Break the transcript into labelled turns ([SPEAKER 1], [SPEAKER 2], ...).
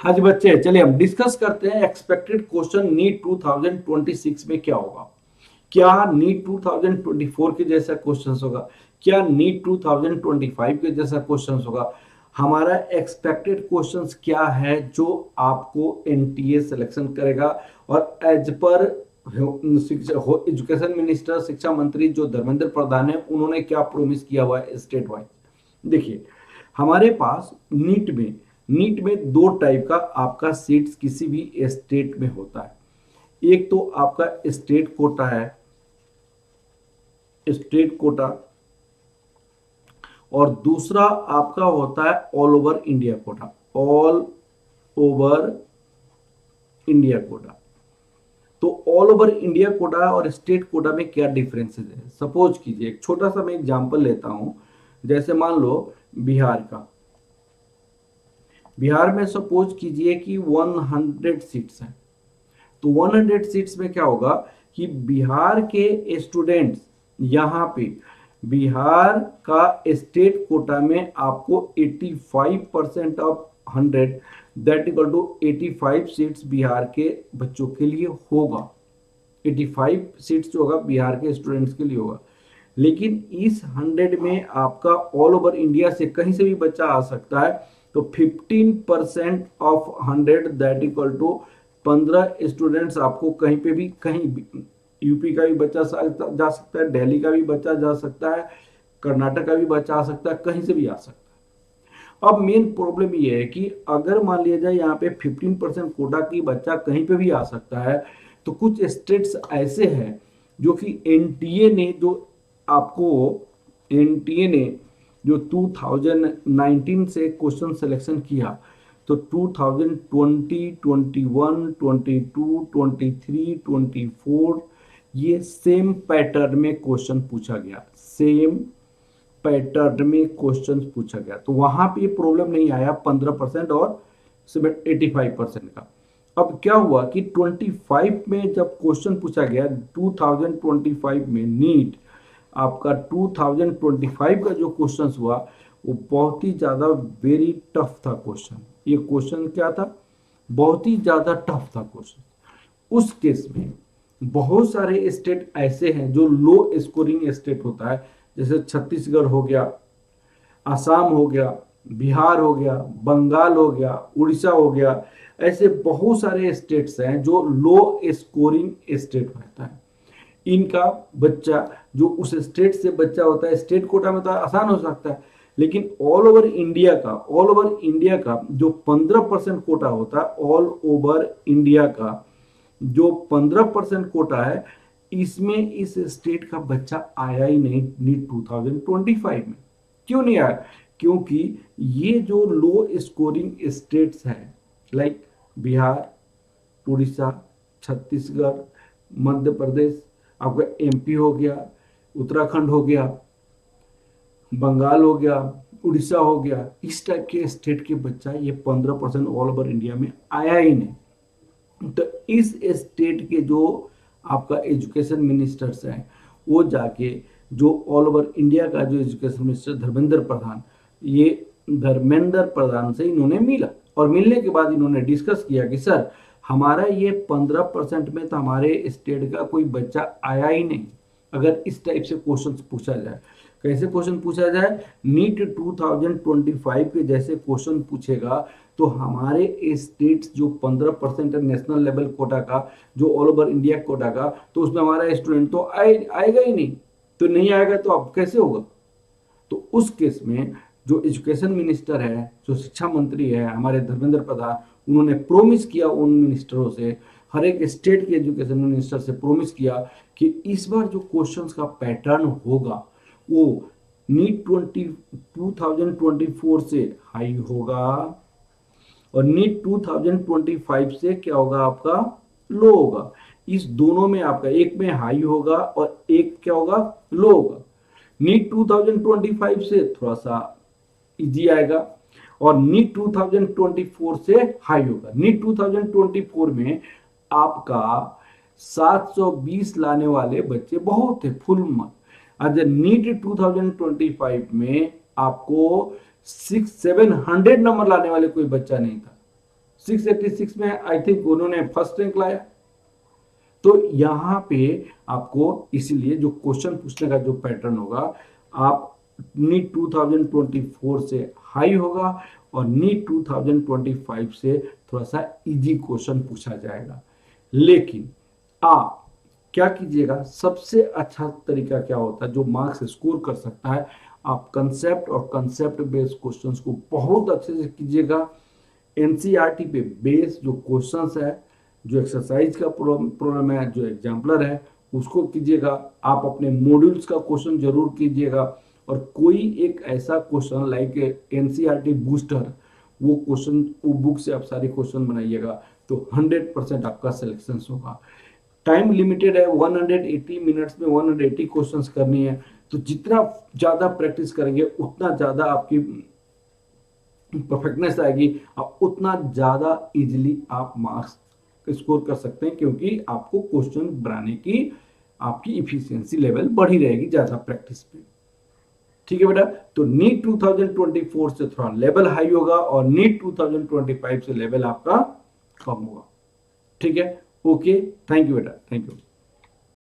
[SPEAKER 1] हाँ जी बच्चे, चलिए हम डिस्कस करते हैं एक्सपेक्टेड क्वेश्चन नीट 2026 में क्या होगा। क्या नीट 2024 के जैसा क्वेश्चन होगा? क्या नीट 2025 के जैसा क्वेश्चन होगा? हमारा एक्सपेक्टेड क्वेश्चंस क्या है जो आपको एनटीए सिलेक्शन करेगा? और एज पर एजुकेशन मिनिस्टर, शिक्षा मंत्री जो धर्मेंद्र प्रधान है, उन्होंने क्या प्रोमिस किया हुआ है स्टेट वाइज। देखिए, हमारे पास नीट में दो टाइप का आपका सीट्स किसी भी स्टेट में होता है। एक तो आपका स्टेट कोटा है, स्टेट कोटा, और दूसरा आपका होता है all over India quota. All over India quota. तो ऑल ओवर इंडिया कोटा और स्टेट कोटा में क्या डिफरेंसेस है? सपोज कीजिए, एक छोटा सा मैं एग्जांपल लेता हूं। जैसे मान लो बिहार का, बिहार में सपोज कीजिए कि 100 सीट्स हैं। तो 100 सीट्स में क्या होगा कि बिहार के स्टूडेंट्स यहाँ पे बिहार का स्टेट कोटा में आपको 85% of 100 that equal to 85 seats Bihar के बच्चों के लिए होगा। 85 सीट्स जो होगा बिहार के स्टूडेंट्स के लिए होगा। लेकिन इस 100 में आपका ऑल ओवर इंडिया से कहीं से भी बच्चा आ सकता है। तो 15% of 100 that equal to 15 students आपको कहीं पे भी, कहीं भी, यूपी का भी बच्चा जा सकता है, दिल्ली का भी बच्चा जा सकता है, कर्नाटक का भी बच्चा आ सकता है, कहीं से भी आ सकता है। अब मेन प्रॉब्लम ये है कि अगर मान लिया जाए यहाँ पे 15% कोटा की बच्चा कहीं पे भी आ सकता है, तो कुछ स्टेट्स ऐसे हैं जो कि एनटीए ने आपको एनटीए ने जो 2019 से क्वेश्चन सिलेक्शन किया, तो 2020, 21, 22, 23, 24 ये सेम पैटर्न में क्वेश्चन पूछा गया। सेम पैटर्न में क्वेश्चन पूछा गया, तो वहां पे प्रॉब्लम नहीं आया 15% और 85% का। अब क्या हुआ कि 25 में जब क्वेश्चन पूछा गया 2025 में नीट, आपका 2025 का जो क्वेश्चन हुआ वो बहुत ही ज्यादा वेरी टफ था क्वेश्चन। ये क्वेश्चन क्या था? बहुत ही ज्यादा टफ था क्वेश्चन। उस केस में बहुत सारे स्टेट ऐसे हैं जो लो स्कोरिंग स्टेट होता है, जैसे छत्तीसगढ़ हो गया, असम हो गया, बिहार हो गया, बंगाल हो गया, उड़ीसा हो गया। ऐसे बहुत सारे स्टेट्स हैं जो लो स्कोरिंग स्टेट रहता है। इनका बच्चा जो उस स्टेट से बच्चा होता है, स्टेट कोटा में तो आसान हो सकता है, लेकिन ऑल ओवर इंडिया का जो 15% कोटा होता है, ऑल ओवर इंडिया का जो 15% कोटा है, इसमें इस स्टेट का बच्चा आया ही नहीं नीट 2025 में। क्यों नहीं आया? क्योंकि ये जो लो स्कोरिंग स्टेट्स हैं, लाइक बिहार, उड़ीसा, छत्तीसगढ़, मध्य प्रदेश, आपका एमपी हो गया, उत्तराखंड हो गया, बंगाल हो गया, उड़ीसा हो गया, इस टाइप के स्टेट के बच्चा ये 15% ऑल ओवर इंडिया में आया ही नहीं। तो इस स्टेट के जो आपका एजुकेशन मिनिस्टर्स हैं, वो जाके जो ऑल ओवर इंडिया का जो एजुकेशन मिनिस्टर धर्मेंद्र प्रधान, ये धर्मेंद्र प्रधान से इन्होंने मिला, और मिलने के बाद इन्होंने डिस्कस किया कि सर हमारा ये 15% में तो हमारे स्टेट का कोई बच्चा आया ही नहीं। अगर इस टाइप से क्वेश्चन पूछा जाए, कैसे क्वेश्चन पूछा जाए? नीट 2025 के जैसे क्वेश्चन पूछेगा तो हमारे स्टेट्स जो 15% है नेशनल लेवल कोटा का, जो ऑल ओवर इंडिया कोटा का, तो उसमें हमारा स्टूडेंट तो आएगा ही नहीं। तो नहीं आएगा तो अब कैसे होगा? तो उस केस में जो एजुकेशन मिनिस्टर है, जो शिक्षा मंत्री है हमारे धर्मेंद्र प्रधान, उन्होंने प्रोमिस किया उन मिनिस्टरों से, हर एक स्टेट के एजुकेशन मिनिस्टर से प्रोमिस किया कि इस बार जो क्वेश्चंस का पैटर्न होगा वो नीट 2024 से हाई होगा, और नीट 2025 से क्या होगा आपका? लो होगा। इस दोनों में आपका एक में हाई होगा और एक क्या होगा? लो होगा। नीट 2025 से थोड़ा सा इजी आएगा, और नीट 2024 से हाई होगा। नीट 2024 में आपका 720 लाने वाले बच्चे बहुत थे, फुल मार्क। आज नीट 2025 में आपको 600-700 नंबर लाने वाले कोई बच्चा नहीं था। 686 में आई थिंक उन्होंने फर्स्ट रैंक लाया। तो यहाँ पे आपको इसीलिए जो क्वेश्चन पूछने का जो पैटर्न होगा, आप नीट 2024 से हाई होगा और नीट 2025 से थोड़ा सा इजी क्वेश्चन पूछा जाएगा। लेकिन आप क्या कीजिएगा, सबसे अच्छा तरीका क्या होता है जो मार्क्स स्कोर कर सकता है, आप कंसेप्ट और कंसेप्ट बेस्ड क्वेश्चंस को बहुत अच्छे से कीजिएगा। एनसीईआरटी पे बेस जो क्वेश्चंस है, जो एक्सरसाइज का प्रॉब्लम है, जो एग्जाम्पलर है, उसको कीजिएगा। आप अपने मॉड्यूल्स का क्वेश्चन जरूर कीजिएगा और कोई एक ऐसा क्वेश्चन लाइक एनसीईआरटी बूस्टर, वो क्वेश्चन वो बुक से आप सारे क्वेश्चन बनाइएगा, तो 100% आपका सिलेक्शन होगा। टाइम लिमिटेड है, 180 मिनट्स में 180 क्वेश्चंस करनी है, तो जितना ज्यादा प्रैक्टिस करेंगे उतना ज्यादा आपकी परफेक्टनेस आएगी और उतना ज्यादा इजीली आप मार्क्स स्कोर कर सकते हैं, क्योंकि आपको क्वेश्चन बनाने की आपकी इफिशियंसी लेवल बढ़ी रहेगी ज्यादा प्रैक्टिस पे। ठीक है बेटा, तो नीट 2024 से थोड़ा लेवल हाई होगा और नीट 2025 से लेवल आपका कम होगा। ठीक है, ओके, थैंक यू बेटा, थैंक यू।